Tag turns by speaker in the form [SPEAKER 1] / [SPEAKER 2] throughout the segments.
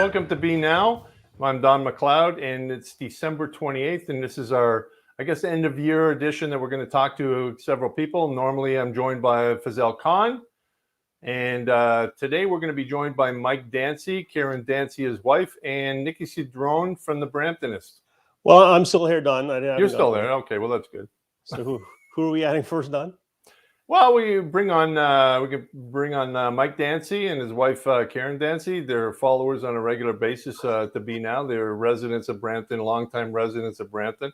[SPEAKER 1] welcome to Be Now. I'm Don McLeod, and it's December 28th, and this is our, I guess, end of year edition that we're going to talk to several people. Normally, I'm joined by Fazelle Khan, and today we're going to be joined by Mike Dancy, Karen Dancy, his wife, and Nikki Cedrone from the Bramptonist.
[SPEAKER 2] Well, I'm still here, Don.
[SPEAKER 1] You're still there. Okay, well, that's good.
[SPEAKER 2] So who are we adding first, Don?
[SPEAKER 1] Well, we could bring on Mike Dancy and his wife Karen Dancy. They're followers on a regular basis to Be Now. They're residents of Brampton, longtime residents of Brampton,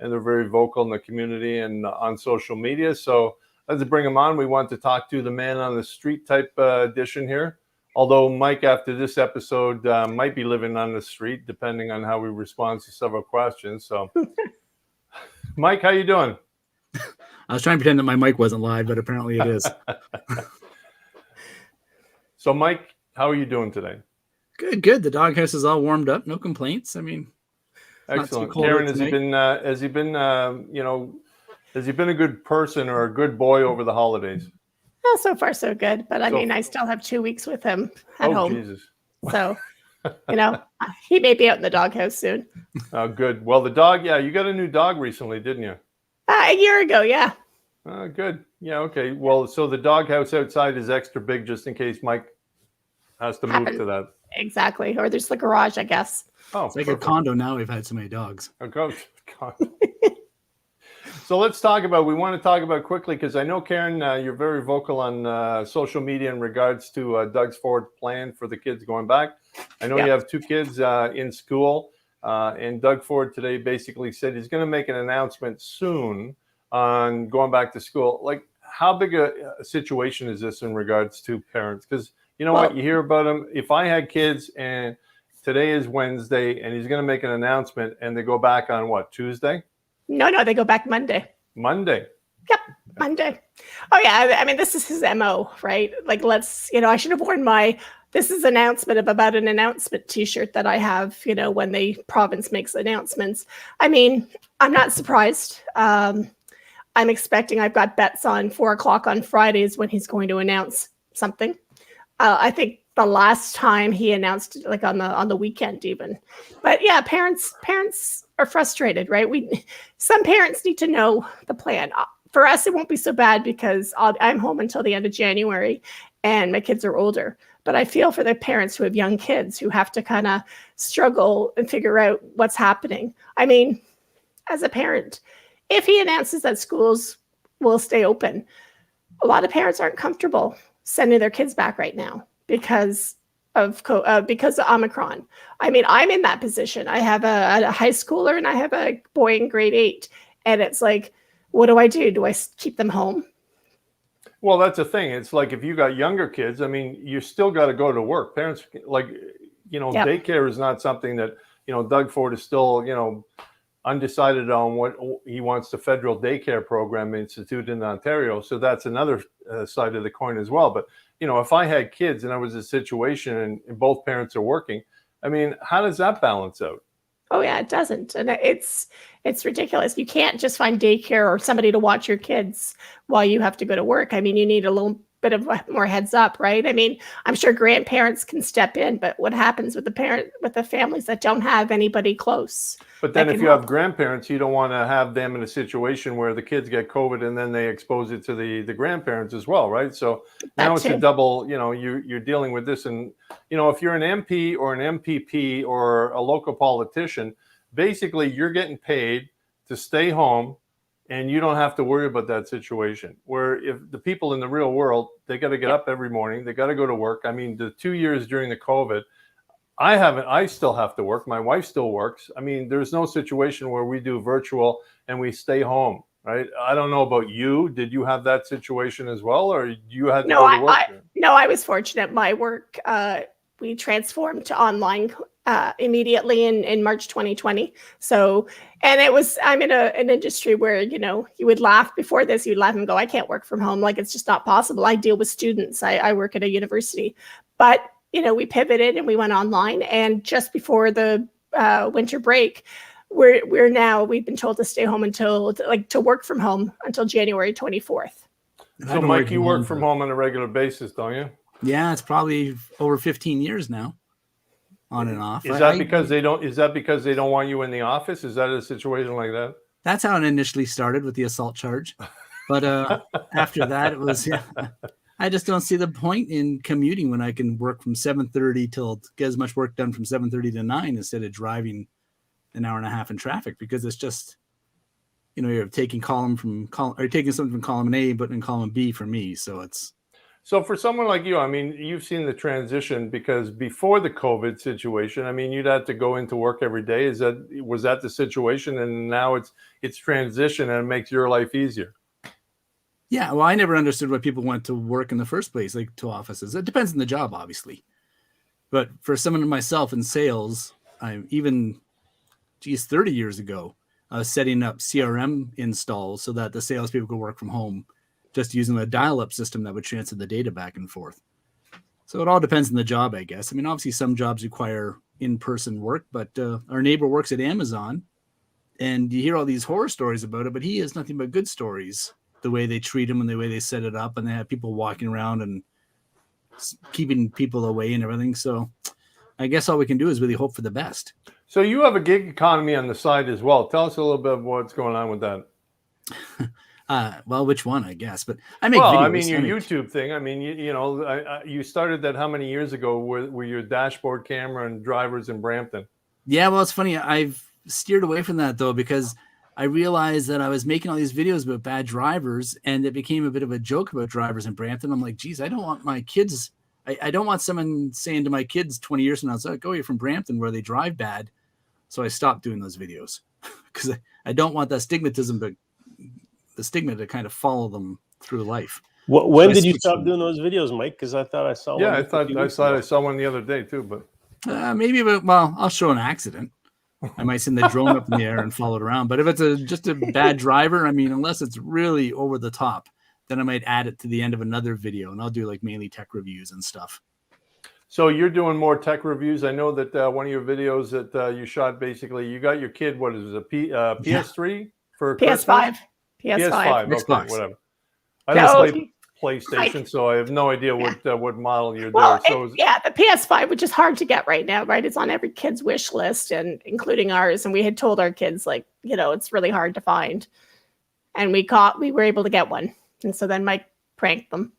[SPEAKER 1] and they're very vocal in the community and on social media. So let's bring them on. We want to talk to the man on the street type edition here. Although Mike, after this episode, might be living on the street, depending on how we respond to several questions. So, Mike, how you doing?
[SPEAKER 3] I was trying to pretend that my mic wasn't live, but apparently it is.
[SPEAKER 1] So, Mike, how are you doing today?
[SPEAKER 3] Good. The doghouse is all warmed up. No complaints. I mean,
[SPEAKER 1] excellent. Karen, has he been a good person or a good boy over the holidays?
[SPEAKER 4] Well, so far so good. But I still have 2 weeks with him at home.
[SPEAKER 1] Jesus.
[SPEAKER 4] So, he may be out in the doghouse soon.
[SPEAKER 1] Oh, good. Well, the dog, you got a new dog recently, didn't you?
[SPEAKER 4] A year ago, yeah.
[SPEAKER 1] Good. Yeah, okay. Well, so the doghouse outside is extra big just in case Mike has to move to that.
[SPEAKER 4] Exactly. Or there's the garage, I guess.
[SPEAKER 1] Oh,
[SPEAKER 3] it's like a condo now. We've had so many dogs.
[SPEAKER 1] A condo. So we want to talk about quickly, because I know, Karen, you're very vocal on social media in regards to Doug's forward plan for the kids going back. I know you have 2 kids in school. And Doug Ford today basically said he's going to make an announcement soon on going back to school. Like, how big a situation is this in regards to parents? Because what, you hear about them. If I had kids and today is Wednesday and he's going to make an announcement and they go back on what, Tuesday?
[SPEAKER 4] No, they go back Monday.
[SPEAKER 1] Monday.
[SPEAKER 4] Yep, Monday. Oh, yeah. I mean, this is his MO, right? Like, I should have worn this is about an announcement t-shirt that I have, when the province makes announcements. I mean, I'm not surprised. I'm expecting, I've got bets on 4:00 on Fridays when he's going to announce something. I think the last time he announced it, like on the weekend even. But yeah, parents are frustrated, right? Some parents need to know the plan. For us, it won't be so bad because I'm home until the end of January and my kids are older. But I feel for the parents who have young kids who have to kind of struggle and figure out what's happening. I mean, as a parent, if he announces that schools will stay open, a lot of parents aren't comfortable sending their kids back right now because of Omicron. I mean, I'm in that position. I have a high schooler and I have a boy in grade 8. And it's like, what do I do? Do I keep them home?
[SPEAKER 1] Well, that's the thing. It's like if you got younger kids, I mean, you still got to go to work. Parents, daycare is not something that, Doug Ford is still, undecided on what he wants the federal daycare program institute in Ontario. So that's another side of the coin as well. But, if I had kids and I was in a situation and both parents are working, I mean, how does that balance out?
[SPEAKER 4] Oh, yeah, it doesn't. And it's ridiculous. You can't just find daycare or somebody to watch your kids while you have to go to work. I mean, you need a little bit of more heads up, right? I mean, I'm sure grandparents can step in, but what happens with the families that don't have anybody close?
[SPEAKER 1] But then if you have grandparents, you don't want to have them in a situation where the kids get COVID and then they expose it to the grandparents as well, right? So now it's a double, you're dealing with this. And, if you're an MP or an MPP or a local politician, basically you're getting paid to stay home and you don't have to worry about that situation. Where if the people in the real world, they got to get up every morning, they got to go to work. I mean, the 2 years during the COVID, I still have to work. My wife still works. I mean, there's no situation where we do virtual and we stay home, right? I don't know about you. Did you have that situation as well, or you had to go to work?
[SPEAKER 4] No, I was fortunate. My work, we transformed to online immediately in March 2020. So, and I'm in an industry where, you would laugh before this, you'd laugh and go, I can't work from home. Like, it's just not possible. I deal with students. I work at a university, but we pivoted and we went online, and just before the winter break, we've been told to stay home to work from home until January 24th.
[SPEAKER 1] So Mike, you work from home on a regular basis, don't you?
[SPEAKER 3] Yeah, it's probably over 15 years now. on and off.
[SPEAKER 1] Is that because they don't? Is that because they don't want you in the office? Is that a situation like that?
[SPEAKER 3] That's how it initially started with the assault charge, but after that, it was. Yeah, I just don't see the point in commuting when I can work from 7:30 till get as much work done from 7:30 to 9 instead of driving an hour and a half in traffic, because it's just, you're taking something from column A, but in column B for me. So it's.
[SPEAKER 1] So for someone like you, I mean, you've seen the transition, because before the COVID situation, I mean, you'd have to go into work every day. Was that the situation? And now it's transition and it makes your life easier.
[SPEAKER 3] Yeah, well, I never understood why people went to work in the first place, like to offices. It depends on the job, obviously. But for someone like myself in sales, 30 years ago, I was setting up CRM installs so that the salespeople could work from home, just using a dial-up system that would transfer the data back and forth. So it all depends on the job, I guess. I mean, obviously some jobs require in-person work, but our neighbor works at Amazon, and you hear all these horror stories about it, but he has nothing but good stories. The way they treat him and the way they set it up, and they have people walking around and keeping people away and everything. So I guess all we can do is really hope for the best.
[SPEAKER 1] So you have a gig economy on the side as well. Tell us a little bit of what's going on with that.
[SPEAKER 3] Well, which one, I guess, but I make videos.
[SPEAKER 1] Well, I mean, your YouTube thing. I mean, you started that how many years ago with your dashboard camera and drivers in Brampton?
[SPEAKER 3] Yeah, well, it's funny. I've steered away from that though, because I realized that I was making all these videos about bad drivers, and it became a bit of a joke about drivers in Brampton. I'm like, geez, I don't want my kids. I don't want someone saying to my kids 20 years from now, "So go here from Brampton where they drive bad." So I stopped doing those videos because I don't want that stigma to kind of follow them through life.
[SPEAKER 2] When did you stop doing those videos, Mike? Because I thought I saw one.
[SPEAKER 1] Yeah, I saw one the other day too, but
[SPEAKER 3] maybe. Well, I'll show an accident. I might send the drone up in the air and follow it around. But if it's just a bad driver, I mean, unless it's really over the top, then I might add it to the end of another video, and I'll do like mainly tech reviews and stuff.
[SPEAKER 1] So you're doing more tech reviews. I know that one of your videos that you shot, basically, you got your kid. What is it? PS3 for
[SPEAKER 4] PS5.
[SPEAKER 1] PS5.
[SPEAKER 3] Xbox.
[SPEAKER 1] Okay, whatever. I don't play PlayStation, so I have no idea what model you're doing. So
[SPEAKER 4] the PS5, which is hard to get right now, right? It's on every kid's wish list, and including ours. And we had told our kids, like, it's really hard to find. And we were able to get one. And so then Mike pranked them.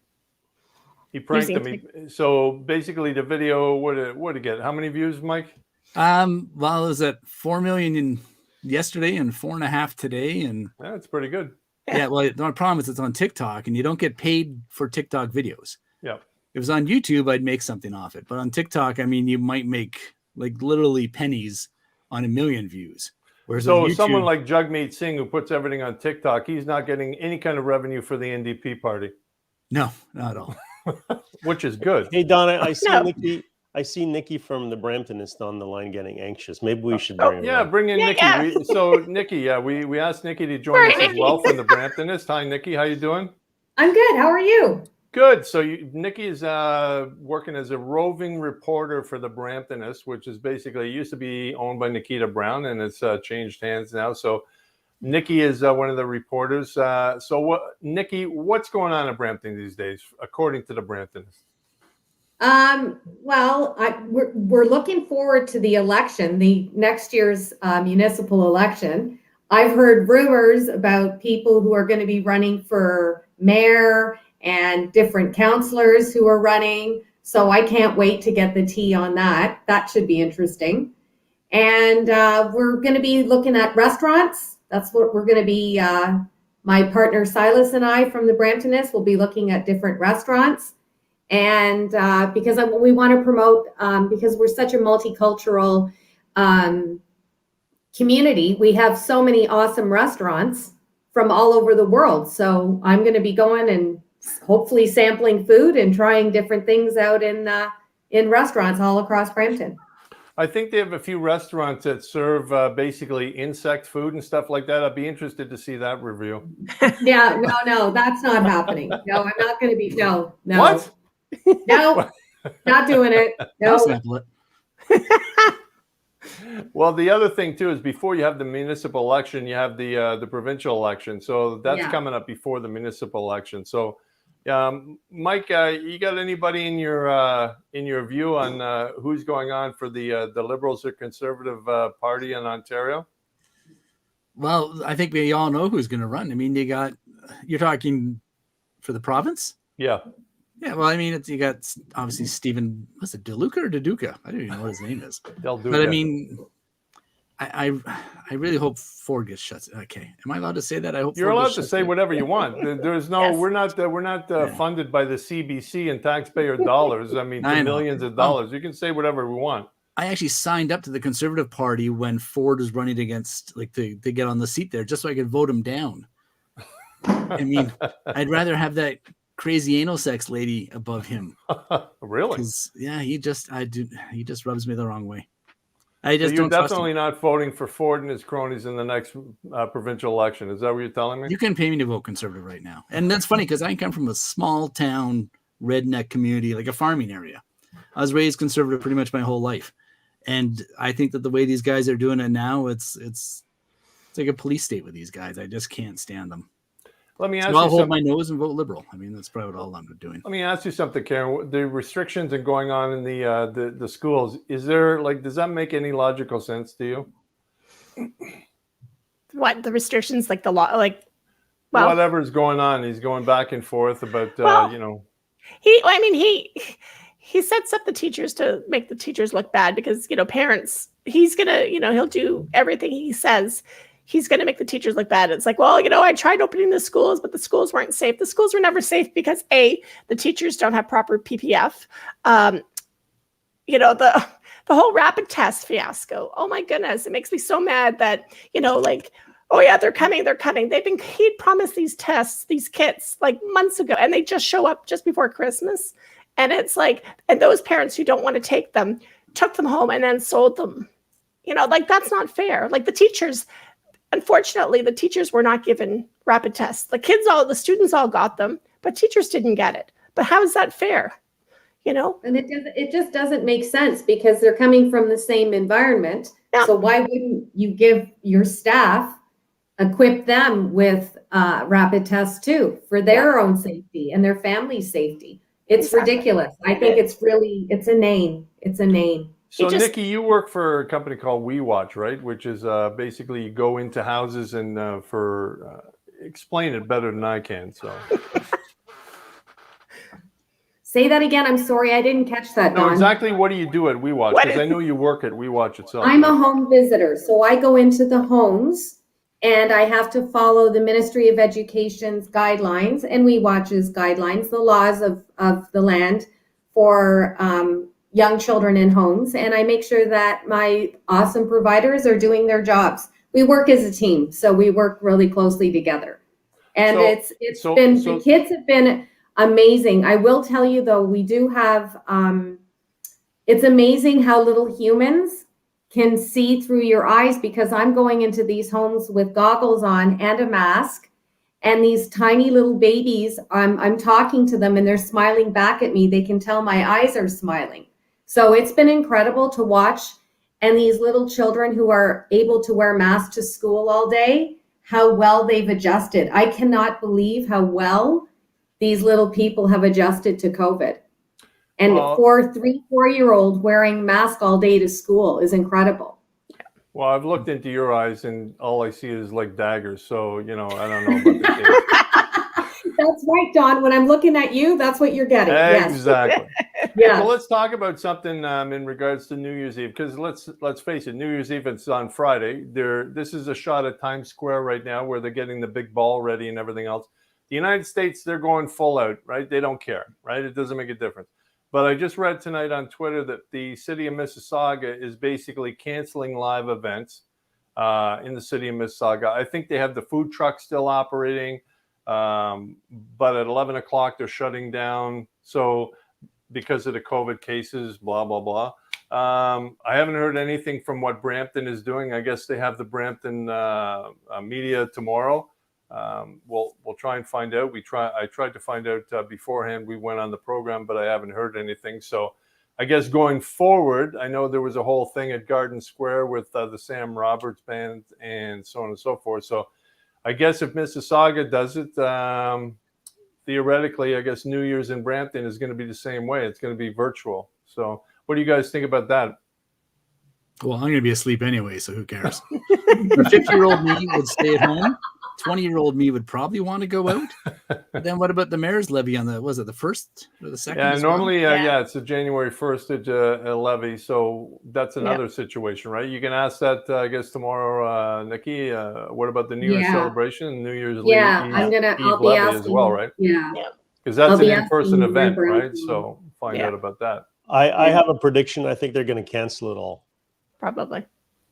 [SPEAKER 1] He pranked them. So basically, the video what it get? How many views, Mike?
[SPEAKER 3] Well, it was at 4 million yesterday and 4.5 today, and
[SPEAKER 1] that's pretty good.
[SPEAKER 3] Yeah, well, the problem is it's on TikTok, and you don't get paid for TikTok videos.
[SPEAKER 1] Yeah.
[SPEAKER 3] If it was on YouTube, I'd make something off it. But on TikTok, I mean, you might make like literally pennies on 1 million views. Whereas
[SPEAKER 1] so
[SPEAKER 3] on YouTube,
[SPEAKER 1] someone like Jagmeet Singh, who puts everything on TikTok, he's not getting any kind of revenue for the NDP party.
[SPEAKER 3] No, not at all.
[SPEAKER 1] Which is good.
[SPEAKER 2] Hey, Donna, I see Nikki from the Bramptonist on the line getting anxious. Maybe we should bring her on.
[SPEAKER 1] Bring in Nikki.
[SPEAKER 4] Yeah.
[SPEAKER 1] So Nikki, we asked Nikki to join us as well from the Bramptonist. Hi, Nikki. How you doing?
[SPEAKER 5] I'm good. How are you?
[SPEAKER 1] Good. So Nikki is working as a roving reporter for the Bramptonist, which is basically, it used to be owned by Nikita Brown, and it's changed hands now. So Nikki is one of the reporters. Nikki, what's going on in Brampton these days, according to the Bramptonist?
[SPEAKER 5] Well, we're looking forward to the election, the next year's municipal election. I've heard rumors about people who are going to be running for mayor and different councillors who are running. So I can't wait to get the tea on that. That should be interesting. And we're going to be looking at restaurants. That's what we're going to be. My partner Silas and I from the Bramptonist will be looking at different restaurants. And because we want to promote, because we're such a multicultural community, we have so many awesome restaurants from all over the world. So I'm going to be going and hopefully sampling food and trying different things out in restaurants all across Brampton.
[SPEAKER 1] I think they have a few restaurants that serve basically insect food and stuff like that. I'd be interested to see that review.
[SPEAKER 5] Yeah, no, that's not happening. No, I'm not going to be. No.
[SPEAKER 1] What?
[SPEAKER 5] No, not doing it. No.
[SPEAKER 1] Well, the other thing too is before you have the municipal election, you have the provincial election. So that's coming up before the municipal election. So Mike, you got anybody in your view on who's going on for the Liberals or Conservative Party in Ontario?
[SPEAKER 3] Well, I think we all know who's going to run. I mean, you're talking for the province?
[SPEAKER 1] Yeah.
[SPEAKER 3] Yeah, well, I mean, you got obviously Stephen, was it DeLuca or DeDuca? I don't even know what his name is.
[SPEAKER 1] Del Duca.
[SPEAKER 3] But I mean, I really hope Ford gets shut. Okay, am I allowed to say that? I hope
[SPEAKER 1] you're
[SPEAKER 3] Ford
[SPEAKER 1] allowed
[SPEAKER 3] gets
[SPEAKER 1] to
[SPEAKER 3] shut
[SPEAKER 1] say
[SPEAKER 3] down.
[SPEAKER 1] whatever you want. There's no,
[SPEAKER 4] Yes.
[SPEAKER 1] we're not funded by the CBC and taxpayer dollars. I mean,
[SPEAKER 3] I
[SPEAKER 1] to
[SPEAKER 3] know.
[SPEAKER 1] millions of dollars. You can say whatever we want.
[SPEAKER 3] I actually signed up to the Conservative Party when Ford was running against, like, to get on the seat there, just so I could vote him down. I mean, I'd rather have that crazy anal sex lady above him.
[SPEAKER 1] Really?
[SPEAKER 3] Because he just rubs me the wrong way. I just
[SPEAKER 1] So you're
[SPEAKER 3] don't trust
[SPEAKER 1] definitely
[SPEAKER 3] him.
[SPEAKER 1] not voting for Ford and his cronies in the next provincial election. Is that what you're telling me?
[SPEAKER 3] You can pay me to vote Conservative right now, and that's funny because I come from a small town redneck community, like a farming area. I was raised Conservative pretty much my whole life, and I think that the way these guys are doing it now, it's like a police state with these guys. I just can't stand them.
[SPEAKER 1] Let me ask
[SPEAKER 3] So
[SPEAKER 1] you
[SPEAKER 3] I'll hold
[SPEAKER 1] something.
[SPEAKER 3] my nose and vote Liberal. I mean, that's probably what all I'm doing.
[SPEAKER 1] Let me ask you something, Karen. The restrictions and going on in the schools, is there, like, does that make any logical sense to you?
[SPEAKER 4] What, the restrictions, like the law, like, well,
[SPEAKER 1] Whatever's going on, he's going back and forth about,
[SPEAKER 4] Well,
[SPEAKER 1] you know.
[SPEAKER 4] he sets up the teachers to make the teachers look bad because, parents, he's gonna, he'll do everything he says. He's going to make the teachers look bad. It's like, well, I tried opening the schools, but the schools weren't safe. The schools were never safe because the teachers don't have proper PPF. The whole rapid test fiasco. Oh my goodness. It makes me so mad that, like, oh yeah, they're coming. He'd promised these tests, these kits, like, months ago, and they just show up just before Christmas. And it's like, and those parents who don't want to take them took them home and then sold them. Like, that's not fair. Like, the teachers, unfortunately, the teachers were not given rapid tests. The students all got them, but teachers didn't get it. But how is that fair?
[SPEAKER 5] And it just doesn't make sense because they're coming from the same environment.
[SPEAKER 4] Yeah.
[SPEAKER 5] So why wouldn't you give your staff, equip them with rapid tests too for their own safety and their family's safety? It's ridiculous. I think it's inane. It's inane.
[SPEAKER 1] So, Nikki, you work for a company called We Watch, right? Which is basically you go into houses and explain it better than I can. So,
[SPEAKER 5] say that again. I'm sorry, I didn't catch that.
[SPEAKER 1] no,
[SPEAKER 5] Don.
[SPEAKER 1] exactly. What do you do at We Watch? Because I know you work at We Watch itself.
[SPEAKER 5] I'm
[SPEAKER 1] right?
[SPEAKER 5] a home visitor, so I go into the homes and I have to follow the Ministry of Education's guidelines and We Watch's guidelines, the laws of the land for young children in homes, and I make sure that my awesome providers are doing their jobs. We work as a team, so we work really closely together. And the kids have been amazing. I will tell you though, we do have it's amazing how little humans can see through your eyes, because I'm going into these homes with goggles on and a mask, and these tiny little babies, I'm talking to them and they're smiling back at me. They can tell my eyes are smiling. So it's been incredible to watch. And these little children who are able to wear masks to school all day, how well they've adjusted. I cannot believe how well these little people have adjusted to COVID. And for 3-4-year-old wearing mask all day to school is incredible.
[SPEAKER 1] Well, I've looked into your eyes and all I see is like daggers. So, I don't know about the kids.
[SPEAKER 5] That's right, Don. When I'm looking at you, that's what you're getting.
[SPEAKER 1] Exactly.
[SPEAKER 5] Yeah.
[SPEAKER 1] Well, let's talk about something in regards to New Year's Eve, because let's face it, New Year's Eve, it's on Friday. This is a shot at Times Square right now where they're getting the big ball ready and everything else. The United States, they're going full out, right? They don't care, right? It doesn't make a difference. But I just read tonight on Twitter that the city of Mississauga is basically canceling live events in the city of Mississauga. I think they have the food truck still operating. But at 11 o'clock, they're shutting down. So because of the COVID cases, blah, blah, blah. I haven't heard anything from what Brampton is doing. I guess they have the Brampton media tomorrow. We'll try and find out. I tried to find out beforehand. We went on the program, but I haven't heard anything. So I guess going forward, I know there was a whole thing at Garden Square with the Sam Roberts band and so on and so forth. So I guess if Mississauga does it, theoretically, I guess New Year's in Brampton is going to be the same way. It's going to be virtual. So what do you guys think about that?
[SPEAKER 3] Well, I'm going to be asleep anyway, so who cares? 50-year-old me would stay at home. 20-year-old me would probably want to go out. But then what about the mayor's levy on the, was it the 1st or the 2nd?
[SPEAKER 1] Yeah,
[SPEAKER 3] as well?
[SPEAKER 1] normally, yeah, it's a January 1st levy. So that's another situation, right? You can ask that, I guess, tomorrow, Nikki. What about the New Year's celebration, New Year's
[SPEAKER 5] Yeah,
[SPEAKER 1] Eve,
[SPEAKER 5] I'll be
[SPEAKER 1] levy
[SPEAKER 5] asking
[SPEAKER 1] as well, right?
[SPEAKER 5] Yeah.
[SPEAKER 1] Because that's
[SPEAKER 5] I'll
[SPEAKER 1] an
[SPEAKER 5] be
[SPEAKER 1] in-person
[SPEAKER 5] asking
[SPEAKER 1] event,
[SPEAKER 5] Brampton.
[SPEAKER 1] right? So find out about that.
[SPEAKER 2] I have a prediction. I think they're going to cancel it all.
[SPEAKER 4] Probably.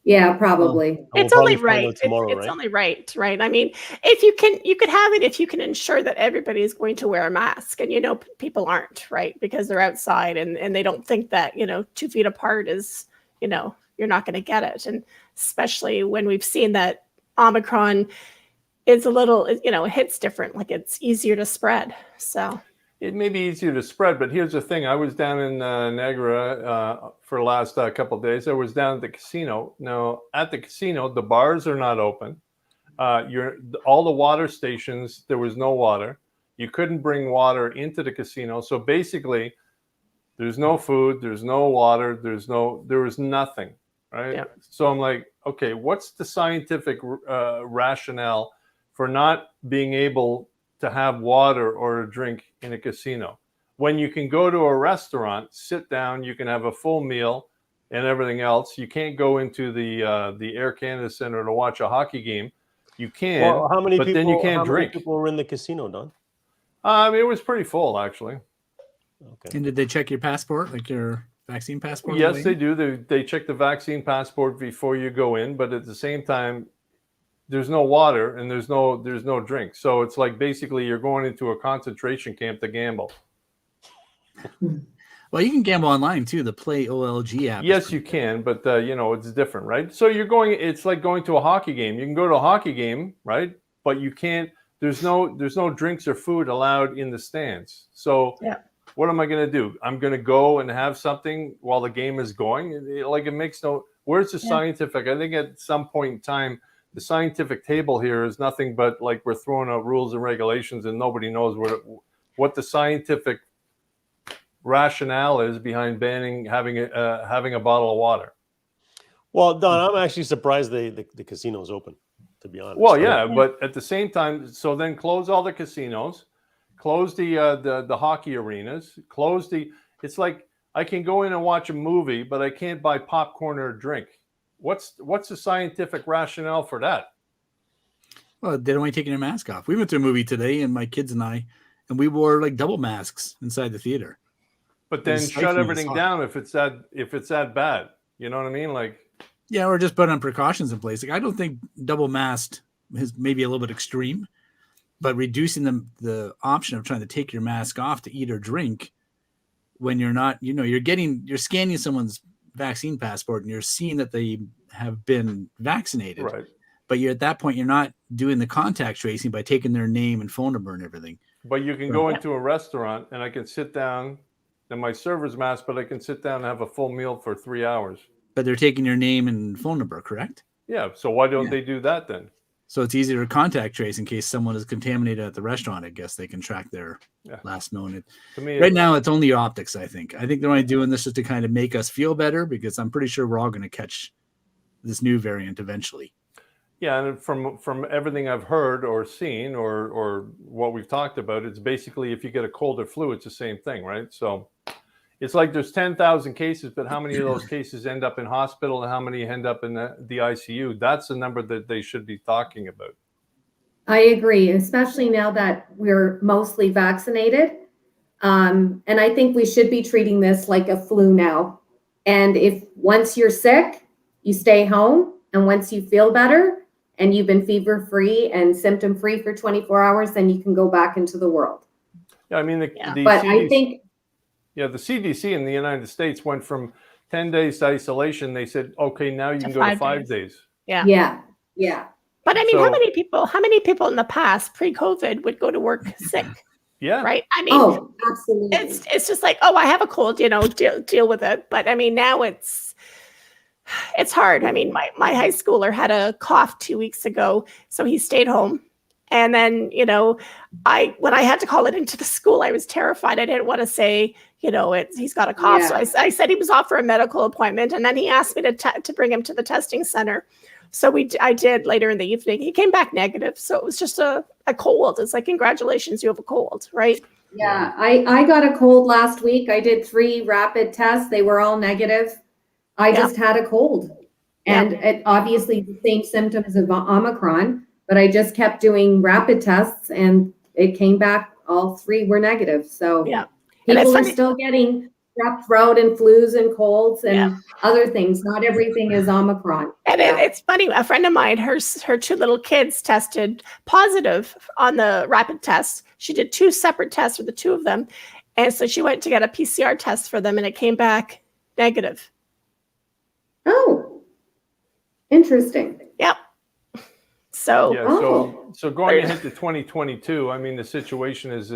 [SPEAKER 5] Yeah, probably.
[SPEAKER 2] We'll
[SPEAKER 4] It's only
[SPEAKER 2] probably find
[SPEAKER 4] right.
[SPEAKER 2] out tomorrow,
[SPEAKER 4] It's
[SPEAKER 2] right?
[SPEAKER 4] only right. I mean, if you could have it if you can ensure that everybody is going to wear a mask, and people aren't, right, because they're outside and they don't think that 2 feet apart is you're not going to get it, and especially when we've seen that Omicron is a little it hits different, like it's easier to spread. So
[SPEAKER 1] It may be easier to spread, but here's the thing. I was down in Niagara for the last couple of days. I was down at the casino. Now, at the casino, the bars are not open. All the water stations, there was no water. You couldn't bring water into the casino. So basically, there's no food, there's no water, there was nothing, right?
[SPEAKER 4] Yeah.
[SPEAKER 1] So I'm like, okay, what's the scientific rationale for not being able to have water or a drink in a casino when you can go to a restaurant, sit down, you can have a full meal and everything else? You can't go into the Air Canada Center to watch a hockey game. You can,
[SPEAKER 2] Well, how many
[SPEAKER 1] but
[SPEAKER 2] people,
[SPEAKER 1] then you can't
[SPEAKER 2] how
[SPEAKER 1] drink.
[SPEAKER 2] many people were in the casino, Don?
[SPEAKER 1] It was pretty full, actually.
[SPEAKER 2] Okay.
[SPEAKER 3] And did they check your passport, like your vaccine passport?
[SPEAKER 1] Yes, they do. They check the vaccine passport before you go in, but at the same time, there's no water and there's no drink. So it's like basically you're going into a concentration camp to gamble.
[SPEAKER 3] Well, you can gamble online too. The Play OLG app.
[SPEAKER 1] Yes, you can, but it's different, right? So it's like going to a hockey game. You can go to a hockey game, right? But you can't, there's no drinks or food allowed in the stands. So what am I going to do? I'm going to go and have something while the game is going. It makes where's the scientific? I think at some point in time, the scientific table here is nothing but like we're throwing out rules and regulations and nobody knows what the scientific rationale is behind banning having a bottle of water.
[SPEAKER 2] Well, Don, I'm actually surprised the casino's open, to be honest.
[SPEAKER 1] Well, yeah, but at the same time, so then close all the casinos, close the hockey arenas, it's like I can go in and watch a movie, but I can't buy popcorn or a drink. What's the scientific rationale for that?
[SPEAKER 3] Well, they don't want you taking your mask off. We went to a movie today, and my kids and I, and we wore like double masks inside the theater.
[SPEAKER 1] But then shut everything down if it's that bad. You know what I mean? Like,
[SPEAKER 3] yeah, or just put on precautions in place. Like, I don't think double masked is maybe a little bit extreme, but reducing the option of trying to take your mask off to eat or drink when you're not, you're scanning someone's vaccine passport and you're seeing that they have been vaccinated,
[SPEAKER 1] right?
[SPEAKER 3] But at that point you're not doing the contact tracing by taking their name and phone number and everything.
[SPEAKER 1] But you can go into a restaurant and I can sit down in my server's mask, but I can sit down and have a full meal for 3 hours.
[SPEAKER 3] But they're taking your name and phone number, correct?
[SPEAKER 1] Yeah. So why don't they do that then?
[SPEAKER 3] So it's easier to contact trace in case someone is contaminated at the restaurant. I guess they can track their last known.
[SPEAKER 1] To me,
[SPEAKER 3] right now, it's only optics, I think. I think they're only doing this just to kind of make us feel better because I'm pretty sure we're all going to catch this new variant eventually.
[SPEAKER 1] Yeah, and from everything I've heard or seen or what we've talked about, it's basically if you get a cold or flu, it's the same thing, right? So it's like there's 10,000 cases, but how many of those cases end up in hospital and how many end up in the ICU? That's the number that they should be talking about.
[SPEAKER 5] I agree, especially now that we're mostly vaccinated. And I think we should be treating this like a flu now. And if once you're sick, you stay home. And once you feel better and you've been fever-free and symptom-free for 24 hours, then you can go back into the world.
[SPEAKER 1] Yeah, I mean, the
[SPEAKER 5] I think...
[SPEAKER 1] Yeah, the CDC in the United States went from 10 days to isolation. They said, okay, now you can go to 5 days.
[SPEAKER 5] Yeah.
[SPEAKER 4] But I mean, how many people in the past pre-COVID would go to work sick?
[SPEAKER 1] Yeah.
[SPEAKER 4] Right. I mean,
[SPEAKER 5] absolutely.
[SPEAKER 4] It's just like, I have a cold, deal with it. But I mean, now it's hard. I mean, my high schooler had a cough 2 weeks ago, so he stayed home. And then, when I had to call it into the school, I was terrified. I didn't want to say, he's got a cough.
[SPEAKER 5] Yeah.
[SPEAKER 4] So I said he was off for a medical appointment. And then he asked me to bring him to the testing center. So I did later in the evening. He came back negative. So it was just a cold. It's like, congratulations, you have a cold, right?
[SPEAKER 5] Yeah, I got a cold last week. I did 3 rapid tests. They were all negative. I just had a cold. And it obviously the same symptoms of Omicron, but I just kept doing rapid tests and it came back, all 3 were negative. So people are still getting strep throat and flus and colds and other things. Not everything is Omicron.
[SPEAKER 4] And it's funny, a friend of mine, her 2 little kids tested positive on the rapid test. She did 2 separate tests for the 2 of them. And so she went to get a PCR test for them and it came back negative.
[SPEAKER 5] Oh, interesting.
[SPEAKER 4] Yep. So,
[SPEAKER 1] so going ahead to 2022, I mean, the situation is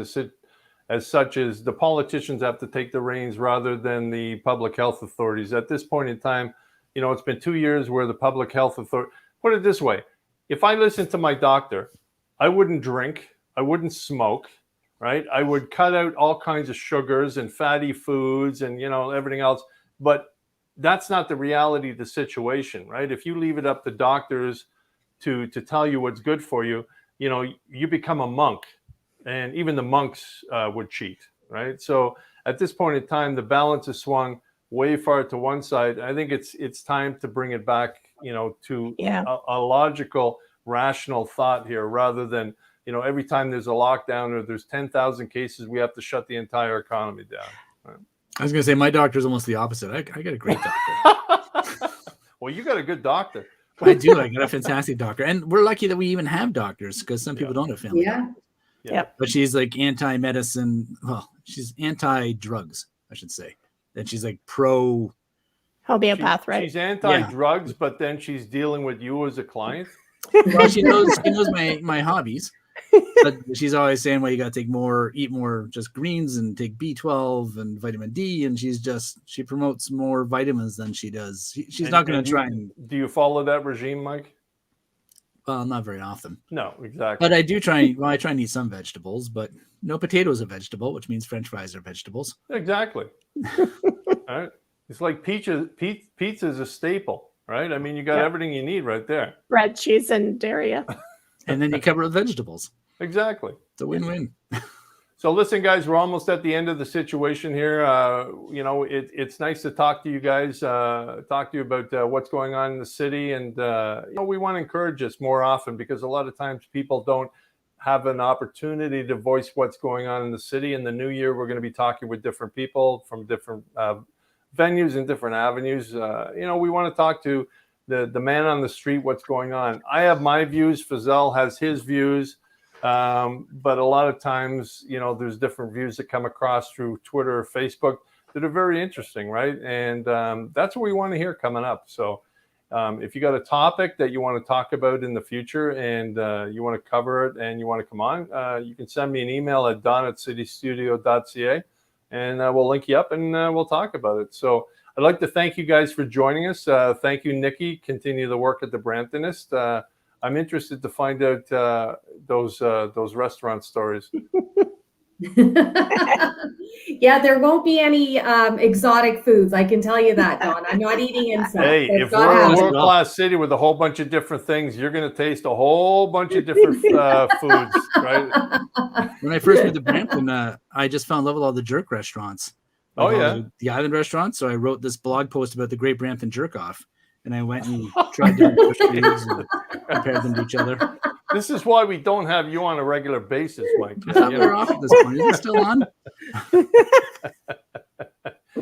[SPEAKER 1] as such as the politicians have to take the reins rather than the public health authorities. At this point in time, it's been 2 years where the public health authority, put it this way, if I listened to my doctor, I wouldn't drink, I wouldn't smoke, right? I would cut out all kinds of sugars and fatty foods and, everything else. But that's not the reality of the situation, right? If you leave it up to doctors to tell you what's good for you, you become a monk, and even the monks would cheat, right? So at this point in time, the balance has swung way far to one side. I think it's time to bring it back, to a logical, rational thought here, rather than, every time there's a lockdown or there's 10,000 cases, we have to shut the entire economy down. Right?
[SPEAKER 3] I was going to say, my doctor's almost the opposite. I got a great doctor.
[SPEAKER 1] Well, you got a good doctor.
[SPEAKER 3] I do. I got a fantastic doctor. And we're lucky that we even have doctors, because some people don't have family doctors.
[SPEAKER 4] Yep.
[SPEAKER 3] But she's like anti-medicine. Well, she's anti-drugs, I should say. And she's like pro
[SPEAKER 4] homeopath, right?
[SPEAKER 1] She's anti-drugs, but then she's dealing with you as a client.
[SPEAKER 3] Well, she knows my hobbies. But she's always saying, well, you got to eat more just greens and take B12 and vitamin D. And she promotes more vitamins than she does. She's not going to try.
[SPEAKER 1] Do you follow that regime, Mike?
[SPEAKER 3] Well, not very often.
[SPEAKER 1] No, exactly.
[SPEAKER 3] But I do try. Well, I try and eat some vegetables, but no potatoes are vegetable, which means French fries are vegetables.
[SPEAKER 1] Exactly. All right. It's like pizza is a staple, right? I mean, you got everything you need right there.
[SPEAKER 4] Bread, cheese, and dairy.
[SPEAKER 3] And then you cover it with vegetables.
[SPEAKER 1] Exactly.
[SPEAKER 3] It's a win-win.
[SPEAKER 1] So listen, guys, we're almost at the end of the situation here. It's nice to talk to you guys, talk to you about what's going on in the city. And, we want to encourage this more often, because a lot of times people don't have an opportunity to voice what's going on in the city. In the new year, we're going to be talking with different people from different venues and different avenues. We want to talk to the man on the street, what's going on. I have my views. Fazell has his views. But a lot of times, there's different views that come across through Twitter or Facebook that are very interesting, right? And that's what we want to hear coming up. So if you got a topic that you want to talk about in the future and you want to cover it and you want to come on, you can send me an email at don@citystudio.ca and we'll link you up and we'll talk about it. So I'd like to thank you guys for joining us. Thank you, Nikki. Continue the work at the Bramptonist. I'm interested to find out those restaurant stories.
[SPEAKER 5] Yeah, there won't be any exotic foods. I can tell you that, Don. I'm not eating insects.
[SPEAKER 1] Hey, if we're a world-class city with a whole bunch of different things, you're going to taste a whole bunch of different foods, right?
[SPEAKER 3] When I first moved to Brampton, I just fell in love with all the jerk restaurants. The island restaurants. So I wrote this blog post about the Great Brampton Jerk Off. And I went and tried different foods and compared them to each other.
[SPEAKER 1] This is why we don't have you on a regular basis, Mike.
[SPEAKER 3] I thought we were off at this point. Is it still on?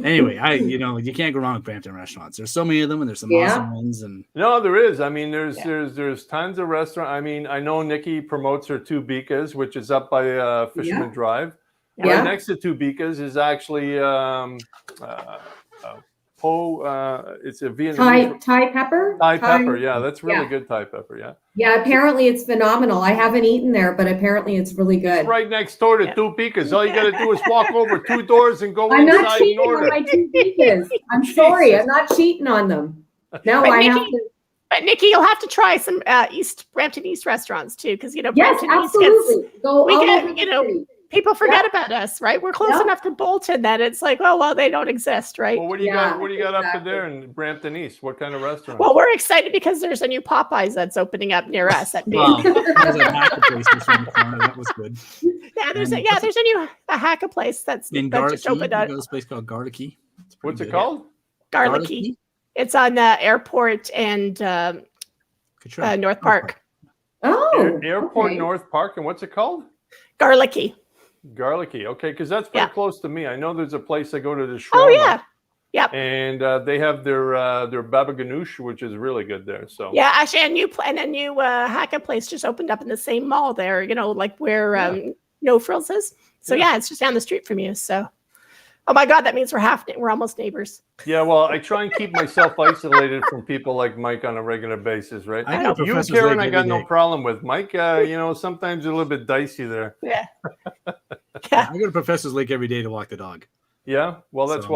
[SPEAKER 3] Anyway, you can't go wrong with Brampton restaurants. There's so many of them, and there's some awesome ones. And
[SPEAKER 1] no, there is. I mean, there's tons of restaurants. I mean, I know Nikki promotes her Two Beacas, which is up by Fisherman Drive. Right next to Two Beacas is actually it's a Vietnamese
[SPEAKER 5] Thai pepper.
[SPEAKER 1] Thai pepper, yeah, that's really good Thai pepper, yeah.
[SPEAKER 5] Yeah, apparently it's phenomenal. I haven't eaten there, but apparently it's really good.
[SPEAKER 1] It's right next door to Two Beacas. All you got to do is walk over 2 doors and go
[SPEAKER 5] I'm
[SPEAKER 1] inside
[SPEAKER 5] not cheating
[SPEAKER 1] and order.
[SPEAKER 5] on my Two Beacas. I'm sorry, I'm not cheating on them. No, I have to.
[SPEAKER 4] But Nikki, you'll have to try some Brampton East restaurants too, because
[SPEAKER 5] Yes,
[SPEAKER 4] Brampton
[SPEAKER 5] absolutely.
[SPEAKER 4] East
[SPEAKER 5] Go
[SPEAKER 4] we
[SPEAKER 5] all
[SPEAKER 4] get,
[SPEAKER 5] over the
[SPEAKER 4] you know,
[SPEAKER 5] city.
[SPEAKER 4] people forget about us, right? We're close enough to Bolton that it's like, oh well, they don't exist, right?
[SPEAKER 1] Well, what do you got? What do you got up
[SPEAKER 5] exactly.
[SPEAKER 1] there in Brampton East? What kind of restaurant?
[SPEAKER 4] Well, we're excited because there's a new Popeyes that's opening up near us at B.
[SPEAKER 3] Wow, there's a hacker place just around the corner. That was good.
[SPEAKER 4] Yeah, there's
[SPEAKER 3] And
[SPEAKER 4] there's a new Hacker place that's
[SPEAKER 3] In
[SPEAKER 4] that just
[SPEAKER 3] Garlicky,
[SPEAKER 4] opened
[SPEAKER 3] you
[SPEAKER 4] up.
[SPEAKER 3] go to this place called Garlicky.
[SPEAKER 1] What's it called?
[SPEAKER 4] Garlicky. It's on the airport and North Park.
[SPEAKER 5] Oh,
[SPEAKER 1] Airport
[SPEAKER 5] okay.
[SPEAKER 1] North Park, and what's it called?
[SPEAKER 4] Garlicky.
[SPEAKER 1] Garlicky. Okay, because that's pretty close to me. I know there's a place I go to the shawarma.
[SPEAKER 4] Oh yeah. Yep.
[SPEAKER 1] And they have their baba ganoush, which is really good there. So
[SPEAKER 4] yeah, actually, a new Hacker place just opened up in the same mall there. Like where No Frills is. So yeah, it's just down the street from you. So, oh my God, that means we're almost neighbors.
[SPEAKER 1] Yeah, well, I try and keep myself isolated from people like Mike on a regular basis, right?
[SPEAKER 3] I know
[SPEAKER 1] You,
[SPEAKER 3] Professor's
[SPEAKER 1] Karen,
[SPEAKER 3] Lake
[SPEAKER 1] I got
[SPEAKER 3] every
[SPEAKER 1] no
[SPEAKER 3] day.
[SPEAKER 1] problem with. Mike, sometimes you're a little bit dicey there.
[SPEAKER 4] Yeah.
[SPEAKER 3] I go to Professor's Lake every day to walk the dog.
[SPEAKER 1] Yeah, well, that's
[SPEAKER 3] So-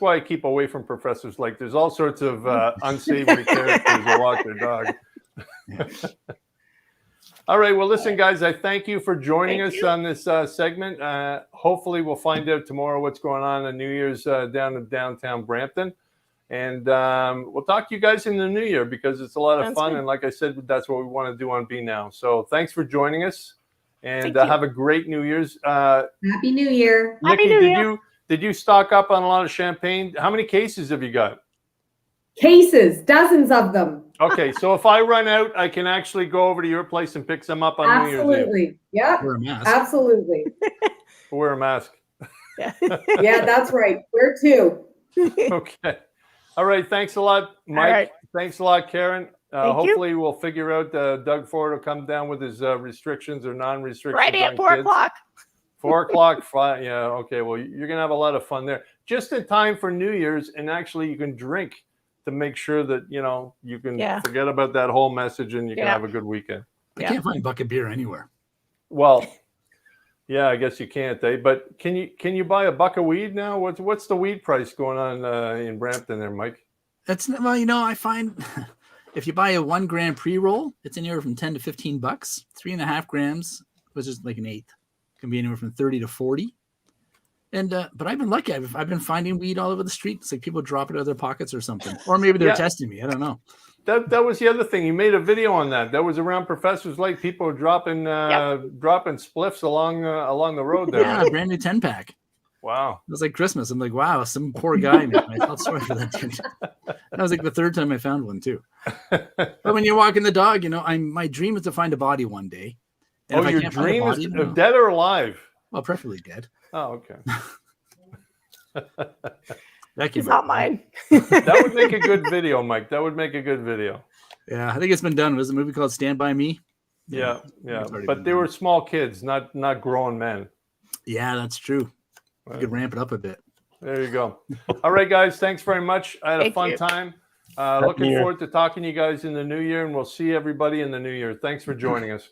[SPEAKER 1] why I keep away from Professor's Lake. There's all sorts of unsavory characters that walk their dog. All right, well, listen, guys, I thank you for joining us on this segment. Hopefully, we'll find out tomorrow what's going on New Year's down in downtown Brampton. And we'll talk to you guys in the new year because it's a lot of
[SPEAKER 4] Sounds
[SPEAKER 1] fun.
[SPEAKER 4] good.
[SPEAKER 1] And like I said, that's what we want to do on Be Now. So thanks for joining us. And
[SPEAKER 4] Thank you.
[SPEAKER 1] have a great New Year's.
[SPEAKER 5] Happy New Year.
[SPEAKER 1] Nikki,
[SPEAKER 4] Happy New Year.
[SPEAKER 1] did you stock up on a lot of champagne? How many cases have you got?
[SPEAKER 5] Cases, dozens of them.
[SPEAKER 1] Okay, so if I run out, I can actually go over to your place and pick some up on New Year's Eve.
[SPEAKER 5] Absolutely. Yep.
[SPEAKER 3] Wear a mask.
[SPEAKER 5] Absolutely.
[SPEAKER 1] Wear a mask.
[SPEAKER 4] Yeah.
[SPEAKER 5] Yeah, that's right. Where to?
[SPEAKER 1] Okay. All right. Thanks a lot, Mike.
[SPEAKER 4] right.
[SPEAKER 1] Thanks a lot, Karen.
[SPEAKER 4] Thank you.
[SPEAKER 1] Hopefully, we'll figure out Doug Ford will come down with his restrictions or non-restrictions.
[SPEAKER 4] Friday
[SPEAKER 1] on
[SPEAKER 4] at 4
[SPEAKER 1] kids.
[SPEAKER 4] o'clock.
[SPEAKER 1] 4 o'clock. Yeah. Okay. Well, you're gonna have a lot of fun there. Just in time for New Year's, and actually, you can drink to make sure that you can forget about that whole message and you can have a good weekend.
[SPEAKER 3] I can't find bucket beer anywhere.
[SPEAKER 1] Well, yeah, I guess you can't, but can you buy a buck of weed now? What's the weed price going on in Brampton there, Mike?
[SPEAKER 3] That's I find if you buy a 1 gram pre-roll, it's anywhere from $10 to $15. 3.5 grams, which is like an eighth, can be anywhere from 30 to 40. And but I've been lucky. I've been finding weed all over the street. It's like people drop it out of their pockets or something, or maybe they're testing me. I don't know.
[SPEAKER 1] That was the other thing. You made a video on that. That was around Professor's Lake. People were dropping spliffs along the road there.
[SPEAKER 3] Yeah, brand new 10-pack.
[SPEAKER 1] Wow.
[SPEAKER 3] It was like Christmas. I'm like, wow, some poor guy. Man. I felt sorry for that dude. That was like the third time I found one too. But when you're walking the dog, my dream is to find a body one day. And if
[SPEAKER 1] your
[SPEAKER 3] I can't find a
[SPEAKER 1] dream
[SPEAKER 3] body,
[SPEAKER 1] is dead or alive?
[SPEAKER 3] Well, preferably dead.
[SPEAKER 1] Oh, okay.
[SPEAKER 4] It's not mine.
[SPEAKER 1] That would make a good video, Mike. That would make a good video.
[SPEAKER 3] Yeah, I think it's been done. There's a movie called Stand By Me.
[SPEAKER 1] Yeah.
[SPEAKER 3] It's already
[SPEAKER 1] But
[SPEAKER 3] been
[SPEAKER 1] they
[SPEAKER 3] done.
[SPEAKER 1] were small kids, not grown men.
[SPEAKER 3] Yeah, that's true. You could ramp it up a bit.
[SPEAKER 1] There you go. All right, guys. Thanks very much. I had a
[SPEAKER 4] Thank
[SPEAKER 1] fun
[SPEAKER 4] you.
[SPEAKER 1] time.
[SPEAKER 2] New
[SPEAKER 1] Looking
[SPEAKER 2] Year.
[SPEAKER 1] forward to talking to you guys in the new year, and we'll see everybody in the new year. Thanks for joining us.